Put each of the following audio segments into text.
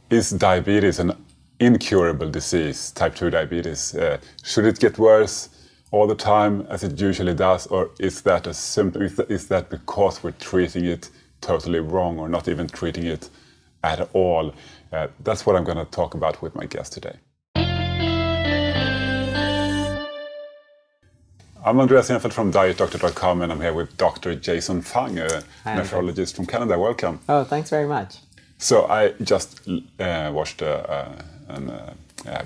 Is diabetes an incurable disease, type 2 diabetes? Should it get worse all the time as it usually does, or is that a symptom? Is that because we're treating it totally wrong or not even treating it at all? That's what I'm going to talk about with my guest today. I'm Andreas Enfeldt from DietDoctor.com, and I'm here with Dr. Jason Fung, a nephrologist from Canada. Welcome. Oh, thanks very much. So I just watched a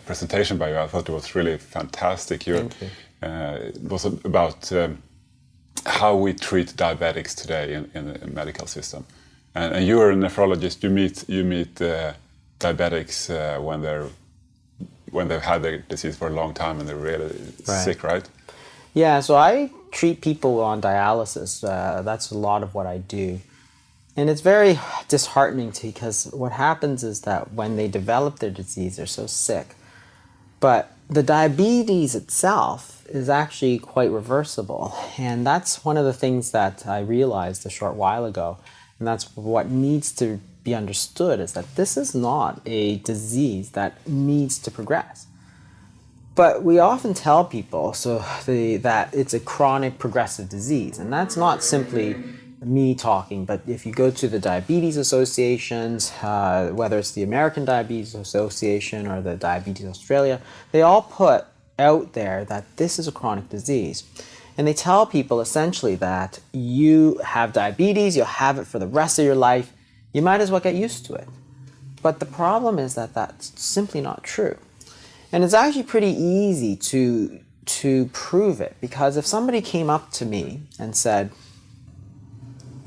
presentation by you. I thought it was really fantastic. Thank you. It was about how we treat diabetics today in the medical system. And you're a nephrologist. You meet diabetics when they've had their disease for a long time and they're really sick, right? Yeah, so I treat people on dialysis. That's a lot of what I do. And it's very disheartening because what happens is that when they develop their disease, they're so sick. But the diabetes itself is actually quite reversible. And that's one of the things that I realized a short while ago. And that's what needs to be understood, is that this is not a disease that needs to progress. But we often tell people that it's a chronic progressive disease. And that's not simply me talking, but if you go to the diabetes associations, whether it's the American Diabetes Association or the Diabetes Australia, they all put out there that this is a chronic disease. And they tell people essentially that you have diabetes, you'll have it for the rest of your life, you might as well get used to it. But the problem is that that's simply not true. And it's actually pretty easy to prove it, because if somebody came up to me and said,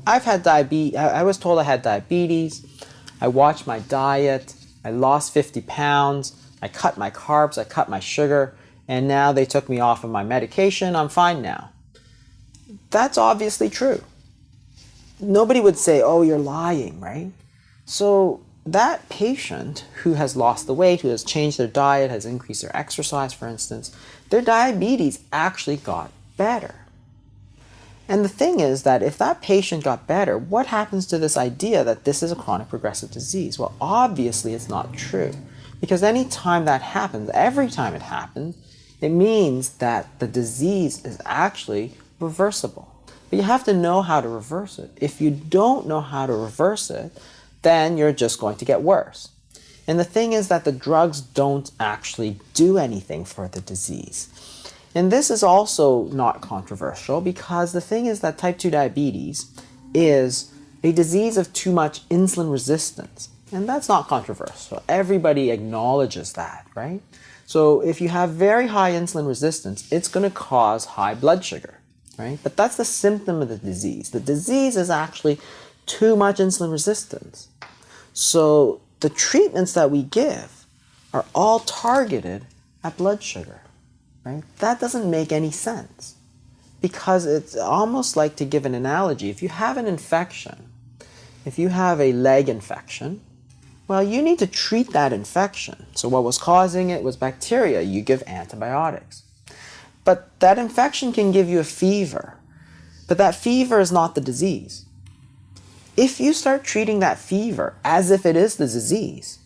I've had diabetes, I was told I had diabetes, I watched my diet, I lost 50 pounds, I cut my carbs, I cut my sugar, and now they took me off of my medication, I'm fine now. That's obviously true. Nobody would say, oh, you're lying, right? So that patient who has lost the weight, who has changed their diet, has increased their exercise, for instance, their diabetes actually got better. And the thing is that if that patient got better, what happens to this idea that this is a chronic progressive disease? Well, obviously it's not true. Because any time that happens, every time it happens, it means that the disease is actually reversible. But you have to know how to reverse it. If you don't know how to reverse it, then you're just going to get worse. And the thing is that the drugs don't actually do anything for the disease. And this is also not controversial, because the thing is that type 2 diabetes is a disease of too much insulin resistance. And that's not controversial. Everybody acknowledges that, right? So if you have very high insulin resistance, it's going to cause high blood sugar, right? But that's the symptom of the disease. The disease is actually too much insulin resistance. So the treatments that we give are all targeted at blood sugar. Right? That doesn't make any sense, because it's almost like, to give an analogy, if you have an infection, if you have a leg infection, well, you need to treat that infection. So what was causing it was bacteria. You give antibiotics. But that infection can give you a fever, but that fever is not the disease. If you start treating that fever as if it is the disease,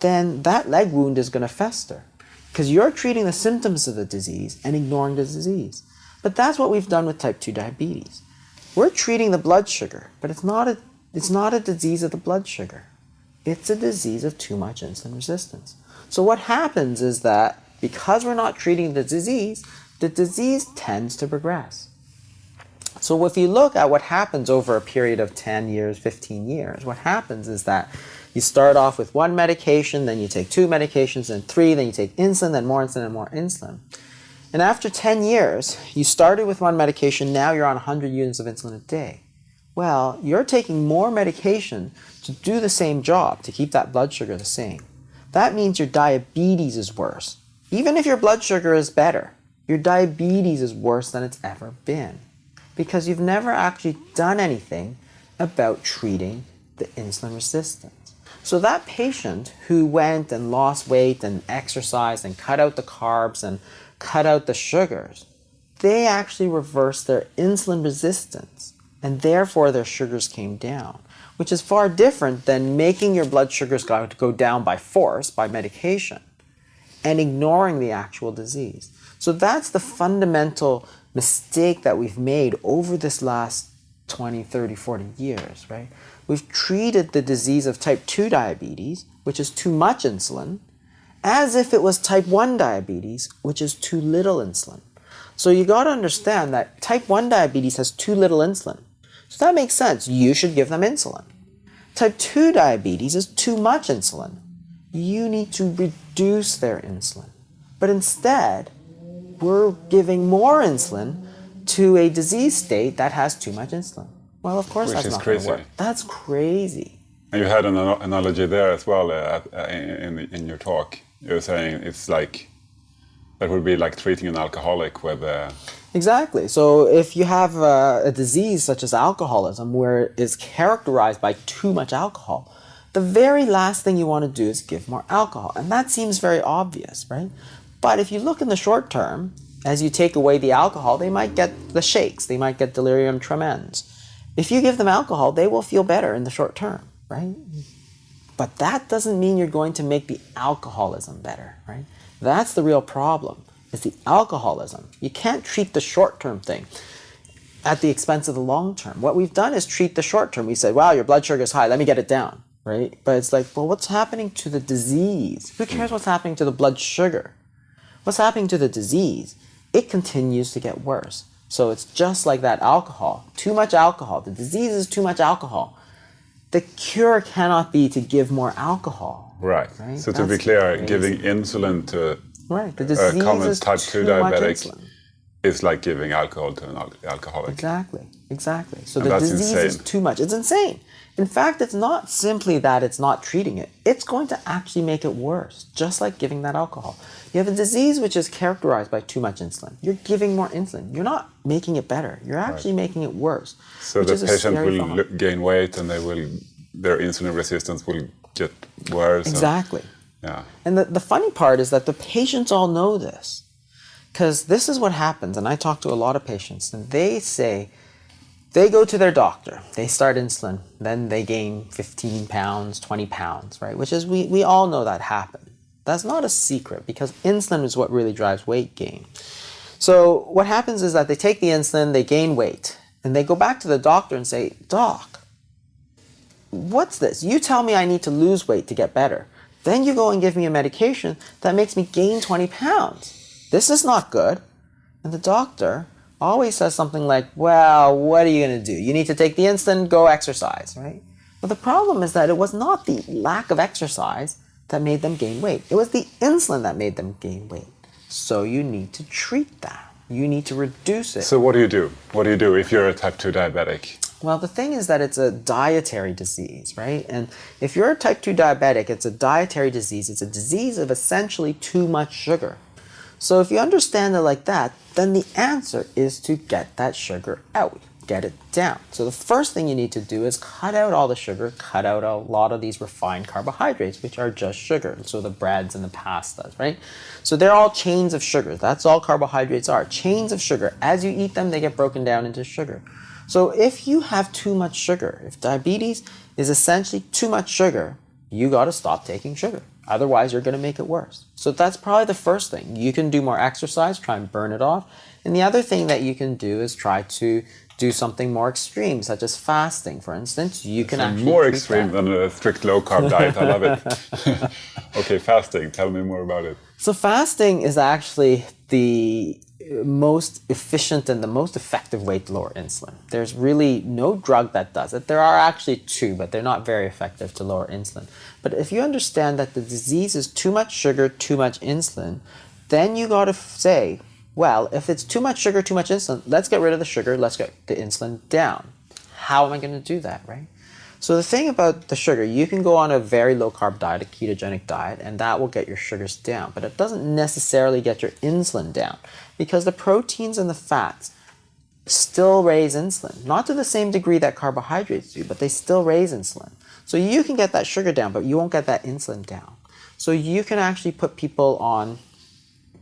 then that leg wound is going to fester, because you're treating the symptoms of the disease and ignoring the disease. But that's what we've done with type 2 diabetes. We're treating the blood sugar, but it's not a disease of the blood sugar. It's a disease of too much insulin resistance. So what happens is that because we're not treating the disease tends to progress. So if you look at what happens over a period of 10 years, 15 years, what happens is that you start off with one medication, then you take two medications, then three, then you take insulin, then more insulin, and more insulin. And after 10 years, you started with one medication, now you're on 100 units of insulin a day. Well, you're taking more medication to do the same job, to keep that blood sugar the same. That means your diabetes is worse. Even if your blood sugar is better, your diabetes is worse than it's ever been, because you've never actually done anything about treating the insulin resistance. So that patient who went and lost weight and exercised and cut out the carbs and cut out the sugars, they actually reversed their insulin resistance, and therefore their sugars came down. which is far different than making your blood sugars go down by force, by medication, and ignoring the actual disease. So that's the fundamental mistake that we've made over this last 20, 30, 40 years, right? We've treated the disease of type 2 diabetes, which is too much insulin, as if it was type 1 diabetes, which is too little insulin. So you got to understand that type 1 diabetes has too little insulin. So that makes sense. You should give them insulin. Type 2 diabetes is too much insulin. You need to reduce their insulin. But instead, we're giving more insulin to a disease state that has too much insulin. Well, of course, that's not going to work. That's crazy. And you had an analogy there as well in your talk. You were saying it's like, that would be like treating an alcoholic with... Exactly. So if you have a disease such as alcoholism, where it's characterized by too much alcohol, the very last thing you want to do is give more alcohol. And that seems very obvious, right? But if you look in the short term, as you take away the alcohol, they might get the shakes, they might get delirium tremens. If you give them alcohol, they will feel better in the short term, right? But that doesn't mean you're going to make the alcoholism better, right? That's the real problem, is the alcoholism. You can't treat the short-term thing at the expense of the long-term. What we've done is treat the short-term. We said, wow, your blood sugar is high, let me get it down, right? But it's like, well, what's happening to the disease? Who cares what's happening to the blood sugar? What's happening to the disease? It continues to get worse. So it's just like that alcohol. Too much alcohol. The disease is too much alcohol. The cure cannot be to give more alcohol. Right. So to be clear, giving insulin to a common type 2 diabetic is like giving alcohol to an alcoholic. Exactly. So the disease is too much. It's insane. In fact, it's not simply that it's not treating it. It's going to actually make it worse, just like giving that alcohol. You have a disease which is characterized by too much insulin. You're giving more insulin. You're not making it better. You're actually making it worse. So the patient will gain weight and their insulin resistance will get worse. Exactly. And the funny part is that the patients all know this. Because this is what happens, and I talk to a lot of patients, and they say, they go to their doctor, they start insulin, then they gain 15 pounds, 20 pounds, right? Which is, we all know that happens. That's not a secret, because insulin is what really drives weight gain. So what happens is that they take the insulin, they gain weight, and they go back to the doctor and say, Doc, what's this? You tell me I need to lose weight to get better. Then you go and give me a medication that makes me gain 20 pounds. This is not good. And the doctor always says something like, well, what are you going to do? You need to take the insulin, go exercise, right? But the problem is that it was not the lack of exercise that made them gain weight. It was the insulin that made them gain weight. So you need to treat that. You need to reduce it. So what do you do? What do you do if you're a type 2 diabetic? Well, the thing is that it's a dietary disease, right? And if you're a type 2 diabetic, it's a dietary disease. It's a disease of essentially too much sugar. So if you understand it like that, then the answer is to get that sugar out, get it down. So the first thing you need to do is cut out all the sugar, cut out a lot of these refined carbohydrates, which are just sugar. So the breads and the pastas, right? So they're all chains of sugar. That's all carbohydrates are, chains of sugar. As you eat them, they get broken down into sugar. So if you have too much sugar, if diabetes is essentially too much sugar, you got to stop taking sugar. Otherwise, you're going to make it worse. So that's probably the first thing. You can do more exercise, try and burn it off. And the other thing that you can do is try to do something more extreme, such as fasting, for instance. You can actually more extreme than a strict low-carb diet. I love it. Okay, fasting. Tell me more about it. So fasting is actually the most efficient and the most effective way to lower insulin. There's really no drug that does it. There are actually two, but they're not very effective to lower insulin. But if you understand that the disease is too much sugar, too much insulin, then you got to say, well, if it's too much sugar, too much insulin, let's get rid of the sugar, let's get the insulin down. How am I going to do that, right? So the thing about the sugar, you can go on a very low-carb diet, a ketogenic diet, and that will get your sugars down. But it doesn't necessarily get your insulin down because the proteins and the fats still raise insulin. Not to the same degree that carbohydrates do, but they still raise insulin. So you can get that sugar down, but you won't get that insulin down. So you can actually put people on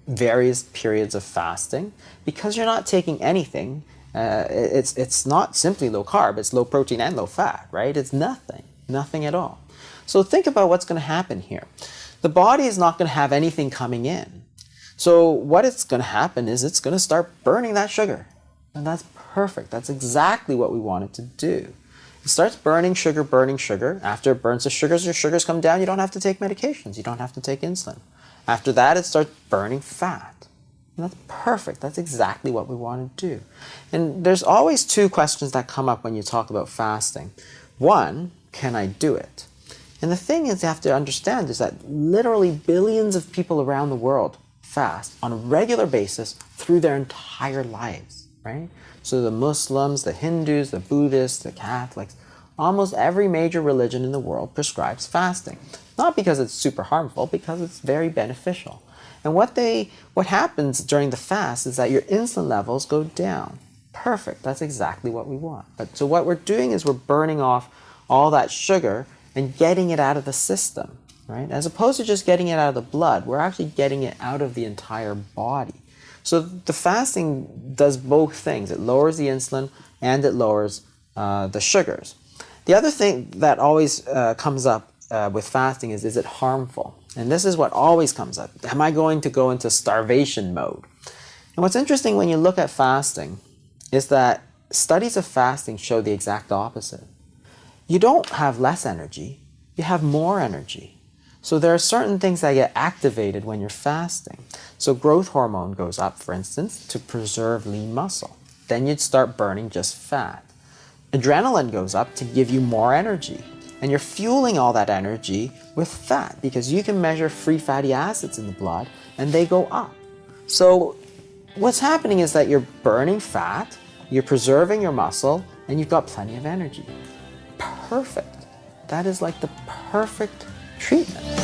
various periods of fasting because you're not taking anything It's not simply low carb, it's low protein and low fat, right? It's nothing at all. So think about what's going to happen here. The body is not going to have anything coming in. So what it's going to happen is it's going to start burning that sugar. And that's perfect. That's exactly what we want it to do. It starts burning sugar. After it burns the sugars, your sugars come down. You don't have to take medications. You don't have to take insulin. After that, it starts burning fat. And that's perfect. That's exactly what we want to do. And there's always two questions that come up when you talk about fasting. One, can I do it? And the thing is, you have to understand is that literally billions of people around the world fast on a regular basis through their entire lives, right? So the Muslims, the Hindus, the Buddhists, the Catholics, almost every major religion in the world prescribes fasting. Not because it's super harmful, because it's very beneficial. And what happens during the fast is that your insulin levels go down. Perfect. That's exactly what we want. So what we're doing is we're burning off all that sugar and getting it out of the system, right? As opposed to just getting it out of the blood, we're actually getting it out of the entire body. So the fasting does both things. It lowers the insulin and it lowers the sugars. The other thing that always comes up with fasting is it harmful? And this is what always comes up. Am I going to go into starvation mode? And what's interesting when you look at fasting is that studies of fasting show the exact opposite. You don't have less energy, you have more energy. So there are certain things that get activated when you're fasting. So growth hormone goes up, for instance, to preserve lean muscle. Then you'd start burning just fat. Adrenaline goes up to give you more energy. And you're fueling all that energy with fat because you can measure free fatty acids in the blood and they go up. So what's happening is that you're burning fat, you're preserving your muscle, and you've got plenty of energy. Perfect. That is like the perfect treatment.